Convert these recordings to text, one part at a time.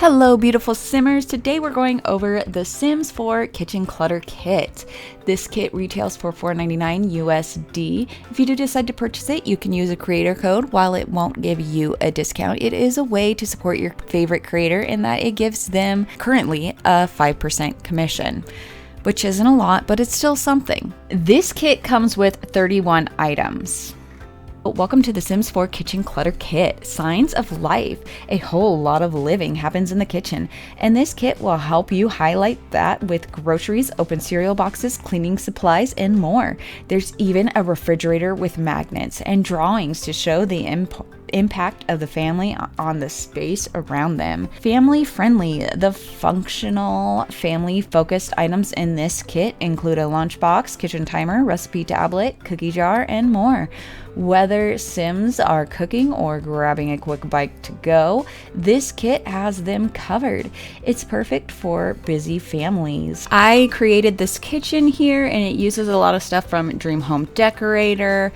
Hello beautiful simmers, today we're going over the Sims 4 Kitchen Clutter Kit. This kit retails for $4.99 USD. If you do decide to purchase it, you can use a creator code. While it won't give you a discount, it is a way to support your favorite creator in that it gives them currently a 5% commission, which isn't a lot, but it's still something. This kit comes with 31 items. Welcome to the Sims 4 Kitchen Clutter Kit. Signs of life. A whole lot of living happens in the kitchen, and this kit will help you highlight that with groceries, open cereal boxes, cleaning supplies, and more. There's even a refrigerator with magnets and drawings to show the impact of the family on the space around them. Family friendly. The functional family focused items in this kit include a lunchbox, kitchen timer, recipe tablet, cookie jar, and more. Whether Sims are cooking or grabbing a quick bite to go, this kit has them covered. It's perfect for busy families. I created this kitchen here, and it uses a lot of stuff from Dream Home Decorator,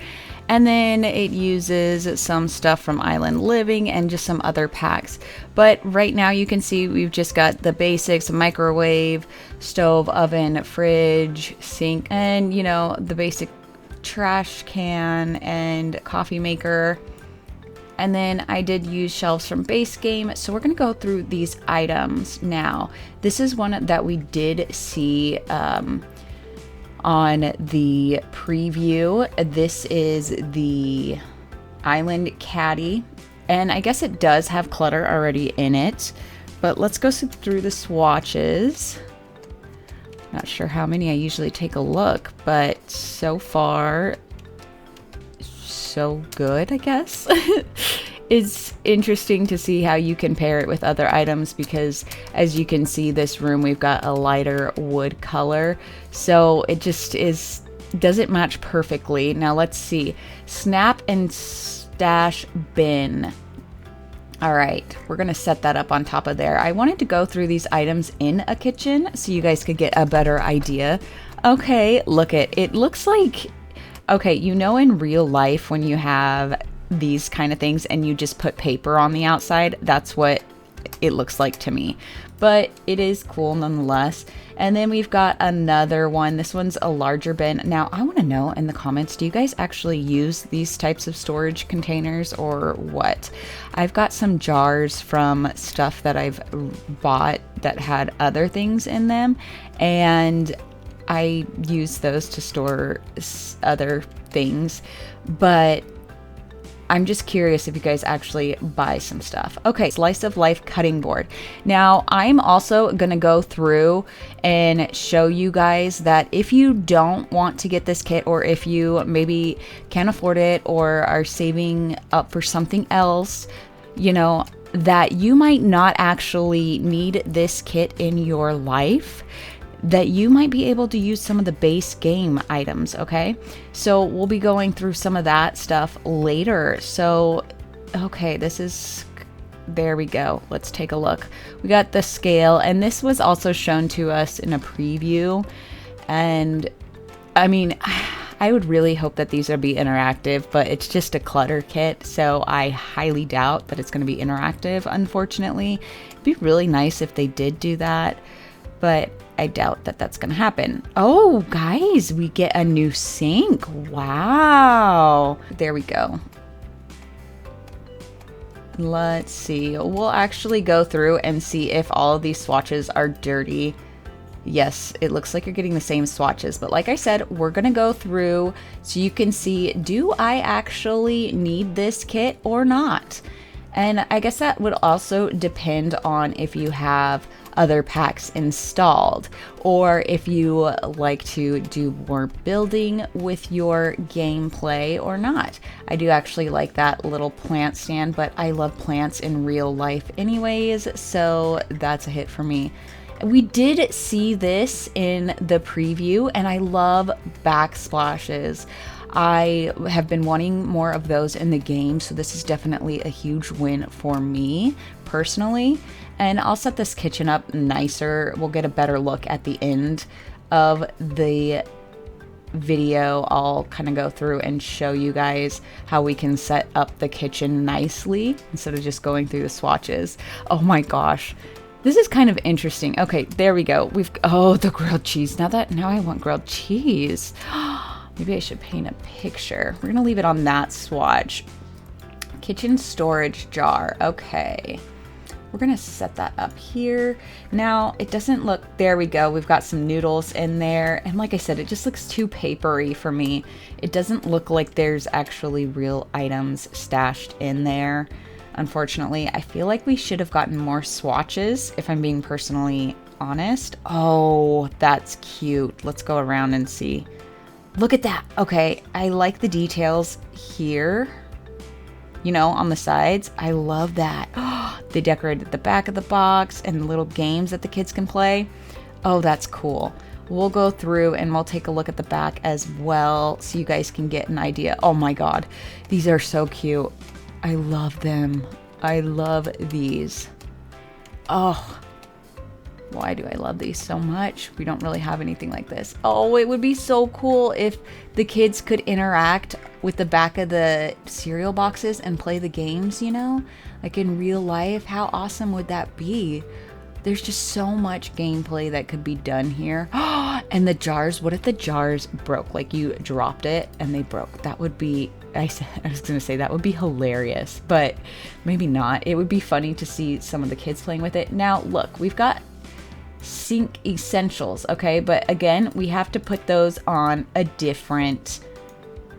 and then it uses some stuff from Island Living and just some other packs. But right now you can see we've just got the basics: microwave, stove, oven, fridge, sink, and the basic trash can and coffee maker. And then I did use shelves from base game. So we're going to go through these items now. This is one that we did see on the preview. This is the Island Caddy, and I guess it does have clutter already in it, but let's go through the swatches. Not sure how many. I usually take a look, but so far so good, I guess. It's interesting to see how you can pair it with other items, because as you can see, this room we've got a lighter wood color, so it just doesn't match perfectly. Now let's see. Snap and stash bin. All right, we're gonna set that up on top of there. I wanted to go through these items in a kitchen so you guys could get a better idea. Okay, look it looks like, okay, in real life when you have these kind of things and you just put paper on the outside, that's what it looks like to me, but it is cool nonetheless. And then we've got another one. This one's a larger bin. Now I want to know in the comments, do you guys actually use these types of storage containers or what? I've got some jars from stuff that I've bought that had other things in them, and I use those to store other things, but I'm just curious if you guys actually buy some stuff. Okay, slice of life cutting board. Now, I'm also gonna go through and show you guys that if you don't want to get this kit, or if you maybe can't afford it or are saving up for something else, that you might not actually need this kit in your life, that you might be able to use some of the base game items, okay? So we'll be going through some of that stuff later. So, okay, there we go. Let's take a look. We got the scale, and this was also shown to us in a preview. And I mean, I would really hope that these would be interactive, but it's just a clutter kit, so I highly doubt that it's going to be interactive, unfortunately. It'd be really nice if they did do that, but I doubt that that's going to happen. Oh, guys, we get a new sink. Wow. There we go. Let's see. We'll actually go through and see if all of these swatches are dirty. Yes, it looks like you're getting the same swatches, but like I said, we're going to go through so you can see, do I actually need this kit or not? And I guess that would also depend on if you have other packs installed, or if you like to do more building with your gameplay or not. I do actually like that little plant stand, but I love plants in real life anyways, so that's a hit for me. We did see this in the preview, and I love backsplashes. I have been wanting more of those in the game, so this is definitely a huge win for me personally. And I'll set this kitchen up nicer. We'll get a better look at the end of the video. I'll kind of go through and show you guys how we can set up the kitchen nicely instead of just going through the swatches. Oh my gosh, This is kind of interesting. Okay, there we go. Oh, the grilled cheese. Now I want grilled cheese. Maybe I should paint a picture. We're gonna leave it on that swatch. Kitchen storage jar. Okay. We're gonna set that up here. Now, it doesn't look, there we go. We've got some noodles in there. And like I said, it just looks too papery for me. It doesn't look like there's actually real items stashed in there. Unfortunately, I feel like we should have gotten more swatches, if I'm being personally honest. Oh, that's cute. Let's go around and see. Look at that. Okay, I like the details here, you know, on the sides. I love that. Oh, they decorated the back of the box and little games that the kids can play. Oh, that's cool. We'll go through and we'll take a look at the back as well so you guys can get an idea. Oh my God, these are so cute. I love them. I love these. Oh, why do I love these so much? We don't really have anything like this. Oh, it would be so cool if the kids could interact with the back of the cereal boxes and play the games, you know? Like in real life. How awesome would that be? There's just so much gameplay that could be done here. And the jars, what if the jars broke? Like you dropped it and they broke. That would be, I was going to say that would be hilarious, but maybe not. It would be funny to see some of the kids playing with it. Now, look, we've got sink essentials, okay? But again, we have to put those on a different,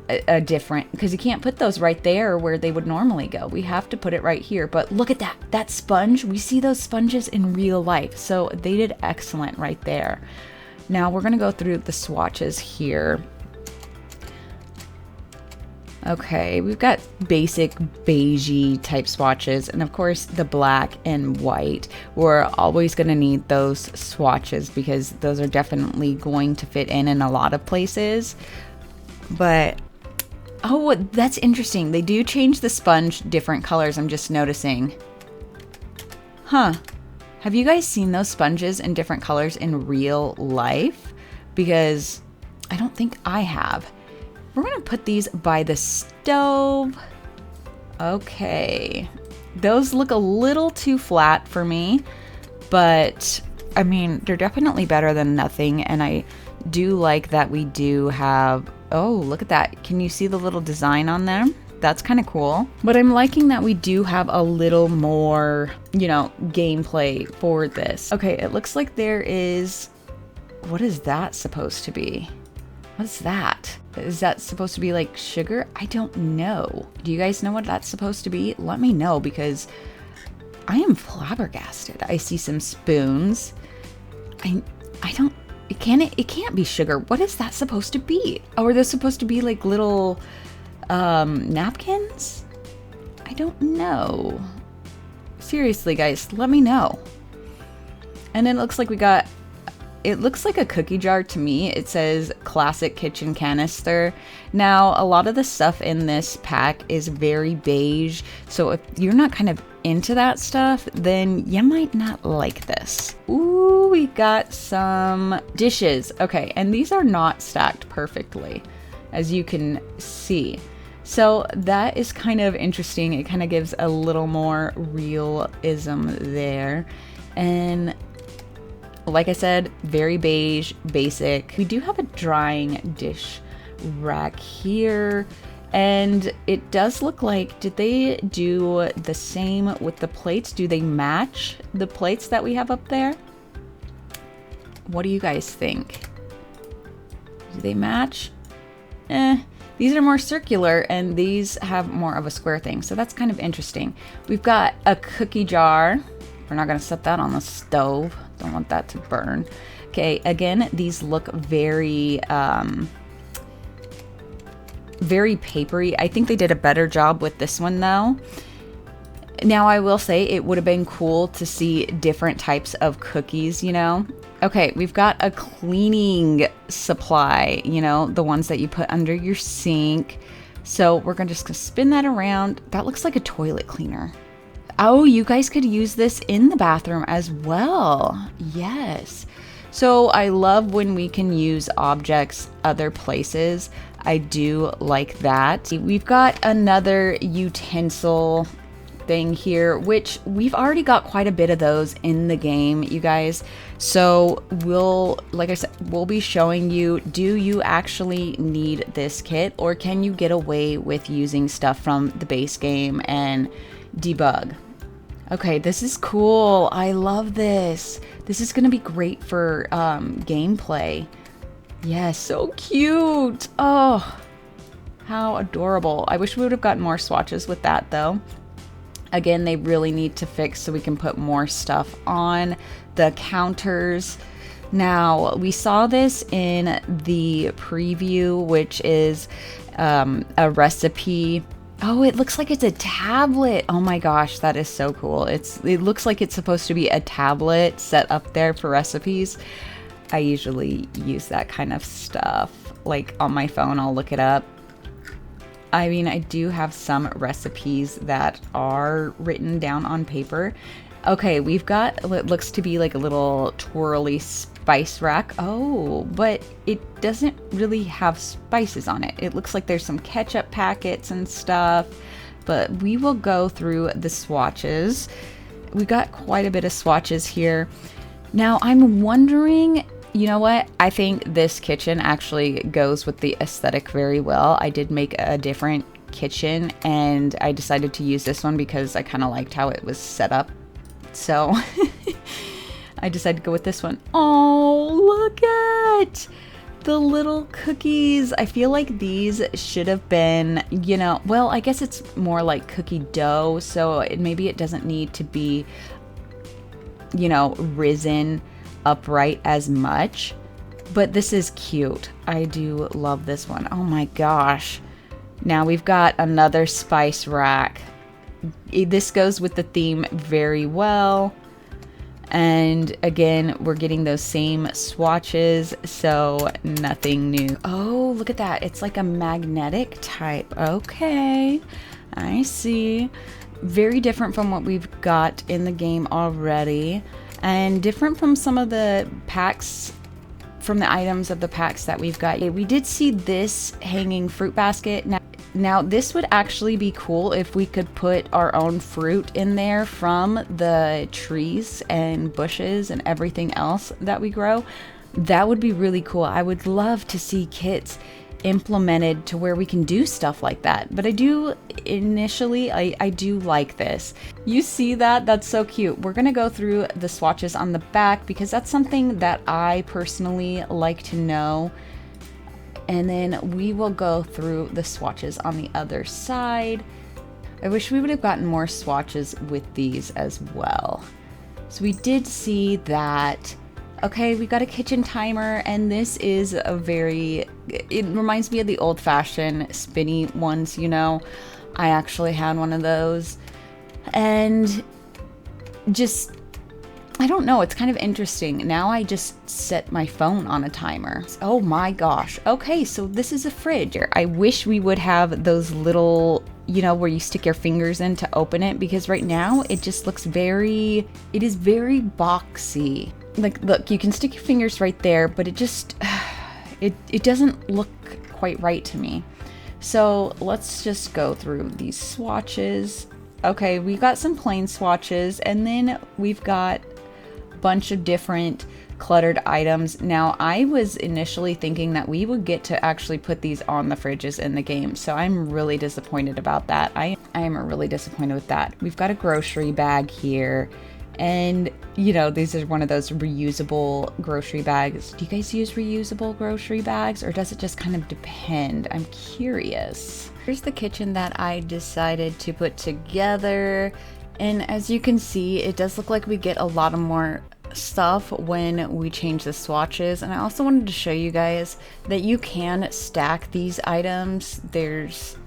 because you can't put those right there where they would normally go. We have to put it right here. But look at that sponge. We see those sponges in real life. So they did excellent right there. Now we're going to go through the swatches here. Okay, we've got basic beigey type swatches, and of course the black and white. We're always going to need those swatches because those are definitely going to fit in a lot of places. But oh, that's interesting. They do change the sponge different colors, I'm just noticing. Huh. Have you guys seen those sponges in different colors in real life? Because I don't think I have. We're going to put these by the stove. Okay. Those look a little too flat for me, but I mean, they're definitely better than nothing. And I do like that we do have, oh, look at that. Can you see the little design on them? That's kind of cool. But I'm liking that we do have a little more, you know, gameplay for this. Okay, it looks like there is, what is that supposed to be? What's that? Is that supposed to be like sugar? I don't know. Do you guys know what that's supposed to be? Let me know because I am flabbergasted. I see some spoons. I don't, it can't be sugar. What is that supposed to be? Oh, are those supposed to be like little napkins? I don't know. Seriously, guys, let me know. And then it looks like we got, it looks like a cookie jar to me. It says classic kitchen canister. Now, a lot of the stuff in this pack is very beige. So if you're not kind of into that stuff, then you might not like this. Ooh, we got some dishes. Okay, and these are not stacked perfectly, as you can see. So that is kind of interesting. It kind of gives a little more realism there. And like I said, very beige, basic. We do have a drying dish rack here. And it does look like, did they do the same with the plates? Do they match the plates that we have up there? What do you guys think? Do they match? These are more circular and these have more of a square thing. So that's kind of interesting. We've got a cookie jar. We're not gonna set that on the stove. Don't want that to burn. Okay, again, these look very, very papery. I think they did a better job with this one though. Now I will say it would have been cool to see different types of cookies, you know? Okay, we've got a cleaning supply, you know, the ones that you put under your sink. So we're just gonna spin that around. That looks like a toilet cleaner. Oh, you guys could use this in the bathroom as well. Yes. So I love when we can use objects other places. I do like that. We've got another utensil thing here, which we've already got quite a bit of those in the game, you guys. So like I said, we'll be showing you, do you actually need this kit, or can you get away with using stuff from the base game and debug? Okay, this is cool. I love this. This is gonna be great for gameplay. Yes, so cute. Oh, how adorable. I wish we would have gotten more swatches with that though. Again, they really need to fix so we can put more stuff on the counters. Now, we saw this in the preview, which is a recipe. Oh, it looks like it's a tablet. Oh my gosh, that is so cool. It looks like it's supposed to be a tablet set up there for recipes. I usually use that kind of stuff. Like on my phone, I'll look it up. I mean, I do have some recipes that are written down on paper. Okay, we've got what looks to be like a little twirly spice rack. Oh, but it doesn't really have spices on it. It looks like there's some ketchup packets and stuff, but we will go through the swatches. We got quite a bit of swatches here. Now, I'm wondering, you know what? I think this kitchen actually goes with the aesthetic very well. I did make a different kitchen and I decided to use this one because I kind of liked how it was set up. So I decided to go with this one. Oh, look at the little cookies. I feel like these should have been, you know, well, I guess it's more like cookie dough. So maybe it doesn't need to be, you know, risen upright as much, but this is cute. I do love this one. Oh my gosh. Now we've got another spice rack. This goes with the theme very well. And again, we're getting those same swatches, so nothing new. Oh, look at that. It's like a magnetic type. Okay, I see. Very different from what we've got in the game already, and different from some of the packs, from the items of the packs that we've got. We did see this hanging fruit basket. Now this would actually be cool if we could put our own fruit in there from the trees and bushes and everything else that we grow. That would be really cool. I would love to see kits implemented to where we can do stuff like that. But I do like this. You see that? That's so cute. We're gonna go through the swatches on the back because that's something that I personally like to know. And then we will go through the swatches on the other side. I wish we would have gotten more swatches with these as well. So we did see that. Okay, we got a kitchen timer, and this is a it reminds me of the old-fashioned spinny ones, you know. I actually had one of those. And just, I don't know, it's kind of interesting. Now I just set my phone on a timer. Oh my gosh. Okay, so this is a fridge. I wish we would have those little, you know, where you stick your fingers in to open it, because right now it just looks it is very boxy. Like, look, you can stick your fingers right there, but it just, it doesn't look quite right to me. So let's just go through these swatches. Okay, we got some plain swatches, and then we've got a bunch of different cluttered items. Now, I was initially thinking that we would get to actually put these on the fridges in the game, so I'm really disappointed about that. I am really disappointed with that. We've got a grocery bag here, and you know, these are one of those reusable grocery bags. Do you guys use reusable grocery bags, or does it just kind of depend? I'm curious. Here's the kitchen that I decided to put together, and as you can see, it does look like we get a lot of more stuff when we change the swatches. And I also wanted to show you guys that you can stack these items.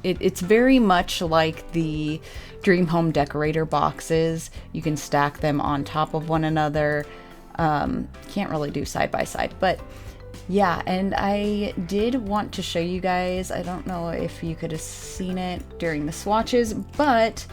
It's very much like the Dream Home Decorator boxes. You can stack them on top of one another. Can't really do side by side, but yeah. And I did want to show you guys, I don't know if you could have seen it during the swatches, but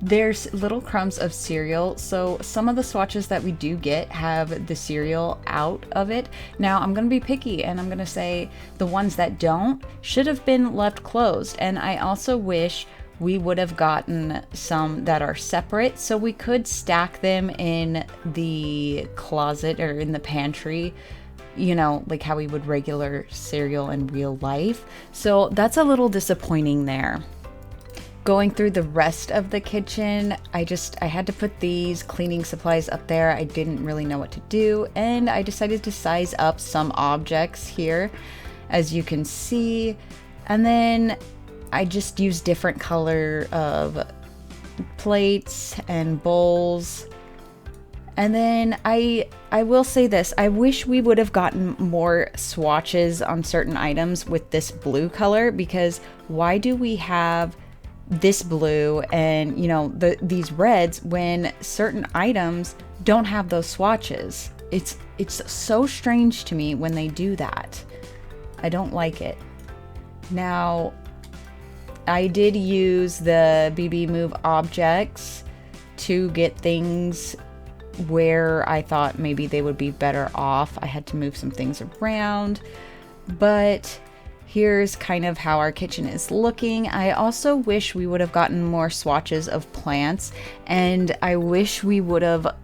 there's little crumbs of cereal. So some of the swatches that we do get have the cereal out of it. Now I'm going to be picky, and I'm going to say the ones that don't should have been left closed. And I also wish we would have gotten some that are separate, so we could stack them in the closet or in the pantry, you know, like how we would regular cereal in real life. So that's a little disappointing there. Going through the rest of the kitchen, I had to put these cleaning supplies up there. I didn't really know what to do, and I decided to size up some objects here, as you can see. And then I just used different color of plates and bowls. And then I will say this, I wish we would have gotten more swatches on certain items with this blue color, because why do we have this blue and, you know, these reds when certain items don't have those swatches? It's so strange to me when they do that. I don't like it. Now, I did use the BB Move objects to get things where I thought maybe they would be better off. I had to move some things around, but here's kind of how our kitchen is looking. I also wish we would have gotten more swatches of plants, and I wish we would have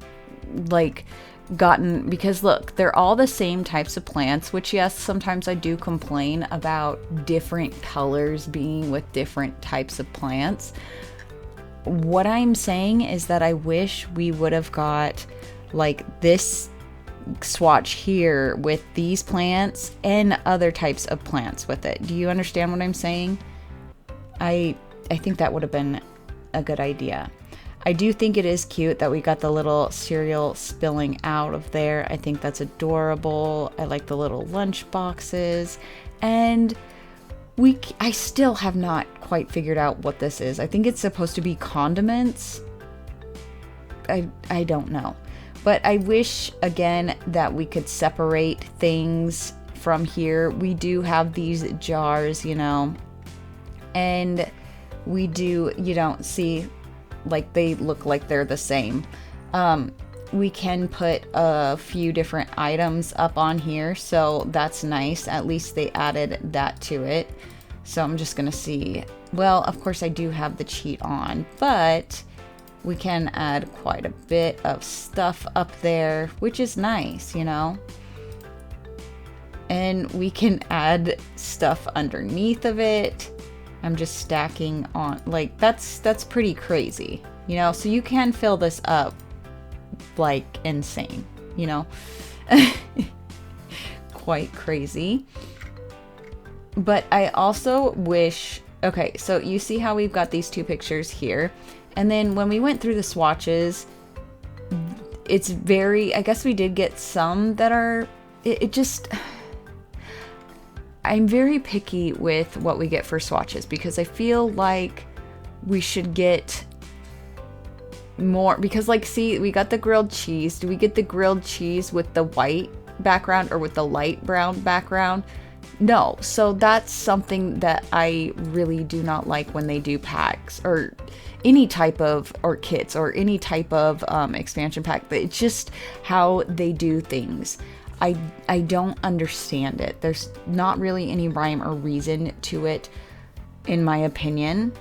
gotten, because look, they're all the same types of plants, which yes, sometimes I do complain about different colors being with different types of plants. What I'm saying is that I wish we would have got like this swatch here with these plants and other types of plants with it. Do you understand what I'm saying? I think that would have been a good idea. I do think it is cute that we got the little cereal spilling out of there. I think that's adorable. I like the little lunch boxes, and I still have not quite figured out what this is. I think it's supposed to be condiments. I don't know. But I wish, again, that we could separate things from here. We do have these jars, you know, and we do, you don't see, like, they look like they're the same. We can put a few different items up on here, so that's nice. At least they added that to it. So I'm just gonna see. Well, of course I do have the cheat on, but we can add quite a bit of stuff up there, which is nice, you know? And we can add stuff underneath of it. I'm just stacking on, like, that's pretty crazy, you know? So you can fill this up like insane, you know? Quite crazy. But I also wish, okay, so you see how we've got these two pictures here. And then when we went through the swatches, it's very, I guess we did get some that are, it just, I'm very picky with what we get for swatches, because I feel like we should get more, because like, see, we got the grilled cheese. Do we get the grilled cheese with the white background or with the light brown background? No. So that's something that I really do not like when they do packs or any type of, or kits or any type of expansion pack. It's just how they do things. I don't understand it. There's not really any rhyme or reason to it, in my opinion.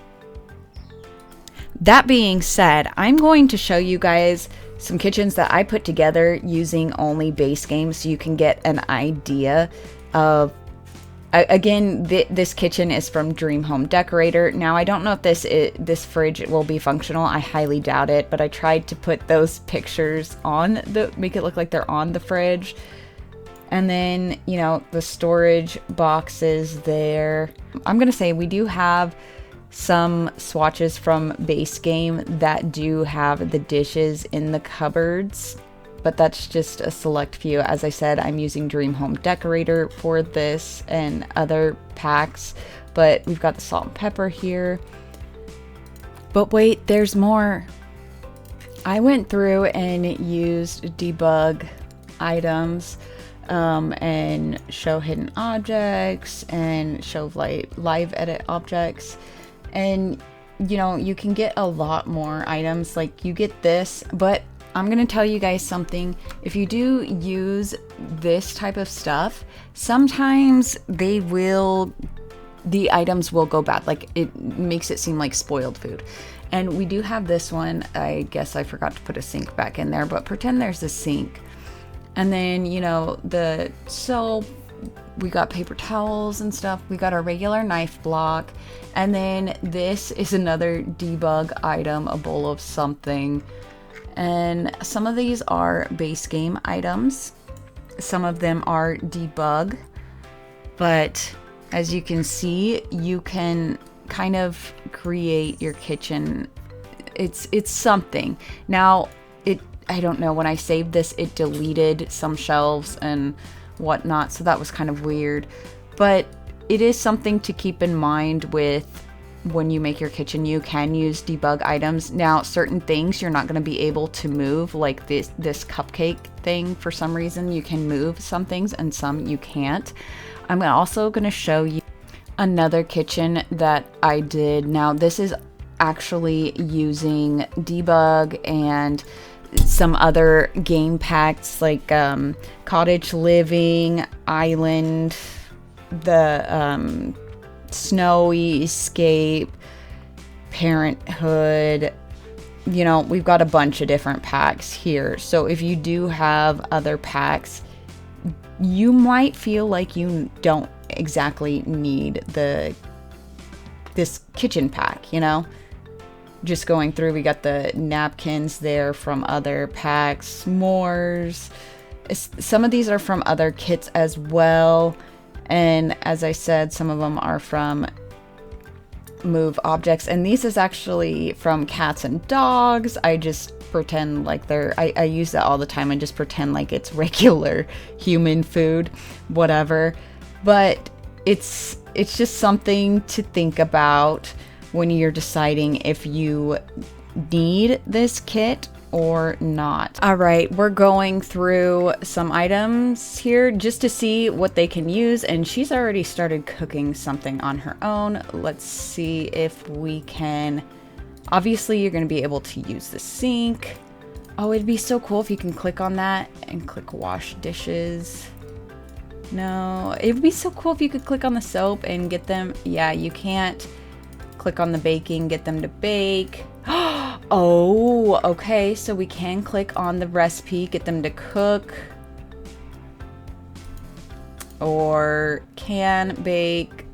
That being said, I'm going to show you guys some kitchens that I put together using only base games, so you can get an idea of, again, this kitchen is from Dream Home Decorator. Now, I don't know if this fridge will be functional. I highly doubt it, but I tried to put those pictures on make it look like they're on the fridge. And then, you know, the storage boxes there. I'm gonna say we do have some swatches from base game that do have the dishes in the cupboards, but that's just a select few. As I said, I'm using Dream Home Decorator for this and other packs, but we've got the salt and pepper here. But wait, there's more. I went through and used debug items and show hidden objects and show live edit objects. And, you know, you can get a lot more items. Like, you get this, but I'm going to tell you guys something. If you do use this type of stuff, sometimes they will the items will go bad. Like, it makes it seem like spoiled food. And we do have this one. I guess I forgot to put a sink back in there, but pretend there's a sink. And then, you know, the soap, we got paper towels and stuff. We got our regular knife block. And then this is another debug item, a bowl of something. And some of these are base game items. Some of them are debug. But as you can see, you can kind of create your kitchen. It's something. Now, I don't know, when I saved this, it deleted some shelves and whatnot, so that was kind of weird. But it is something to keep in mind with when you make your kitchen. You can use debug items. Now, certain things you're not going to be able to move, like this cupcake thing. For some reason, you can move some things and some you can't. I'm also going to show you another kitchen that I did. Now, this is actually using debug and some other game packs like cottage living, island, the snowy escape, parenthood. You know, we've got a bunch of different packs here. So if you do have other packs, you might feel like you don't exactly need this kitchen pack, you know. Just going through, we got the napkins there from other packs, s'mores. Some of these are from other kits as well. And as I said, some of them are from Move Objects. And these is actually from Cats and Dogs. I just pretend like I use that all the time and just pretend like it's regular human food, whatever. But it's just something to think about when you're deciding if you need this kit or not. All right, we're going through some items here just to see what they can use, and she's already started cooking something on her own. Let's see if we can. Obviously, you're going to be able to use the sink. Oh, it'd be so cool if you can click on that and click wash dishes. No, it'd be so cool if you could click on the soap and get them. Yeah, you can't. Click on the baking, get them to bake. Oh, okay. So we can click on the recipe, get them to cook. Or can bake,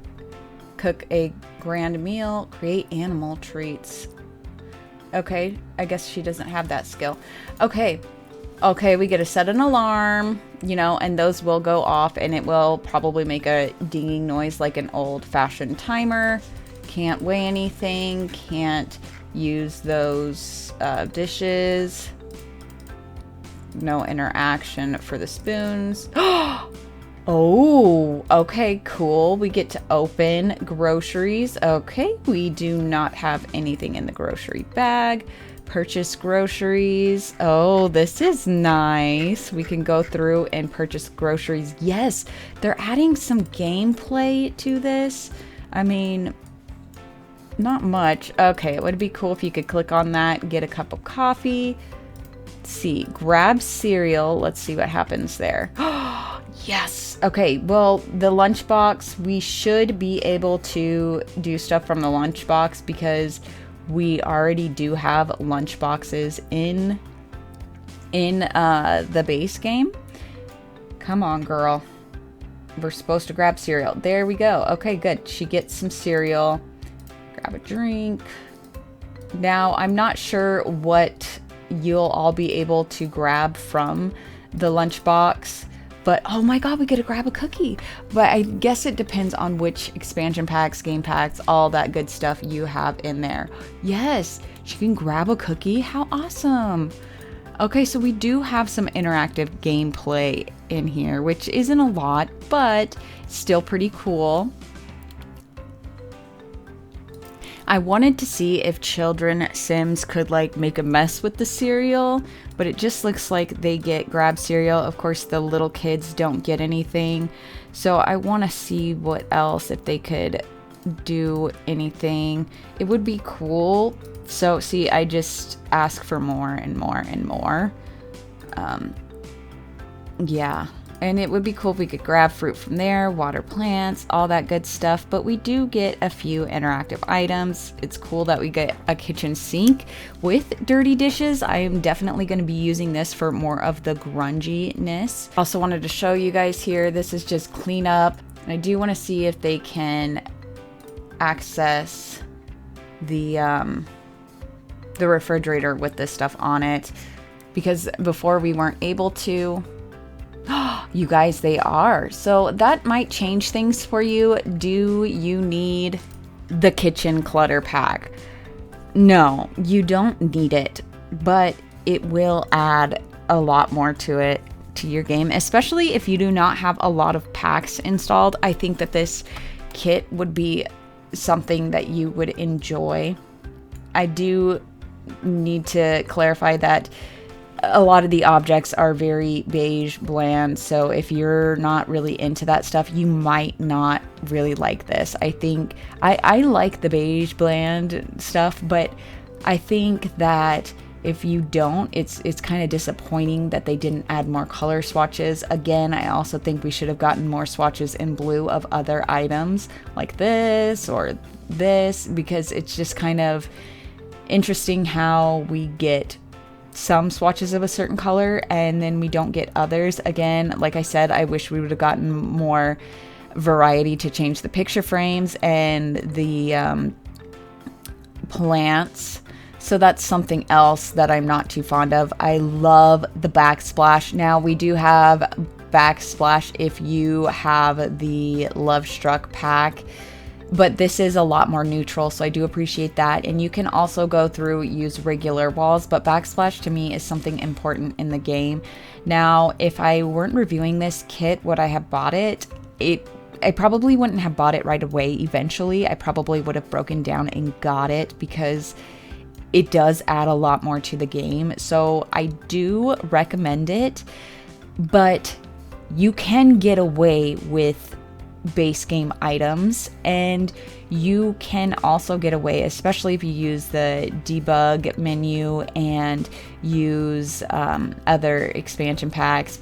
cook a grand meal, create animal treats. Okay, I guess she doesn't have that skill. Okay, we get to set an alarm, you know, and those will go off and it will probably make a dinging noise like an old-fashioned timer. Can't weigh anything, can't use those dishes. No interaction for the spoons. Oh, okay, cool. We get to open groceries. Okay, we do not have anything in the grocery bag. Purchase groceries. Oh, this is nice. We can go through and purchase groceries. Yes, they're adding some gameplay to this. I mean, not much. Okay, it would be cool if you could click on that, get a cup of coffee. Let's see, grab cereal. Let's see what happens there. Yes. Okay, well, the lunchbox, we should be able to do stuff from the lunchbox because we already do have lunchboxes in the base game. Come on, girl. We're supposed to grab cereal. There we go. Okay, good. She gets some cereal. Grab a drink. Now, I'm not sure what you'll all be able to grab from the lunchbox, but oh my god, we get to grab a cookie. But I guess it depends on which expansion packs, game packs, all that good stuff you have in there. Yes, she can grab a cookie. How awesome. Okay, so we do have some interactive gameplay in here, which isn't a lot, but still pretty cool. I wanted to see if children Sims could like make a mess with the cereal, but it just looks like they get grab cereal. Of course, the little kids don't get anything. So I want to see what else, if they could do anything. It would be cool. So see, I just ask for more and more and more. Yeah, And it would be cool if we could grab fruit from there, water plants, all that good stuff. But we do get a few interactive items. It's cool that we get a kitchen sink with dirty dishes. I am definitely going to be using this for more of the grunginess. Also wanted to show you guys here, this is just cleanup. And I do want to see if they can access the refrigerator with this stuff on it, because before we weren't able to. You guys, they are. So that might change things for you. Do you need the kitchen clutter pack? No, you don't need it, but it will add a lot more to it, to your game, especially if you do not have a lot of packs installed. I think that this kit would be something that you would enjoy. I do need to clarify that a lot of the objects are very beige, bland, so if you're not really into that stuff, you might not really like this. I think I like the beige, bland stuff, but I think that if you don't, it's kind of disappointing that they didn't add more color swatches. Again, I also think we should have gotten more swatches in blue of other items like this or this, because it's just kind of interesting how we get some swatches of a certain color and then we don't get others. Again, like I said, I wish we would have gotten more variety to change the picture frames and the plants. So that's something else that I'm not too fond of. I love the backsplash. Now we do have backsplash if you have the Love Struck pack, but this is a lot more neutral, so I do appreciate that. And you can also go through, use regular walls, but backsplash to me is something important in the game. Now, if I weren't reviewing this kit, would I have bought it? I probably wouldn't have bought it right away. Eventually, I probably would have broken down and got it because it does add a lot more to the game. So I do recommend it, but you can get away with base game items, and you can also get away, especially if you use the debug menu and use other expansion packs,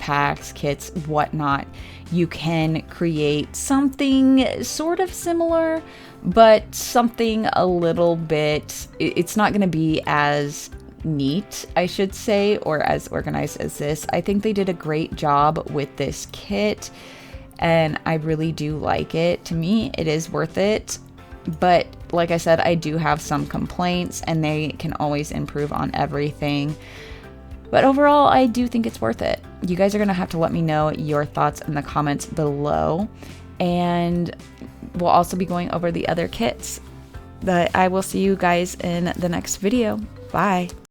kits, whatnot. You can create something sort of similar, but something a little bit, it's not going to be as neat, I should say, or as organized as this. I think they did a great job with this kit, and I really do like it. To me, it is worth it. But like I said, I do have some complaints, and they can always improve on everything. But overall, I do think it's worth it. You guys are going to have to let me know your thoughts in the comments below. And we'll also be going over the other kits. But I will see you guys in the next video. Bye.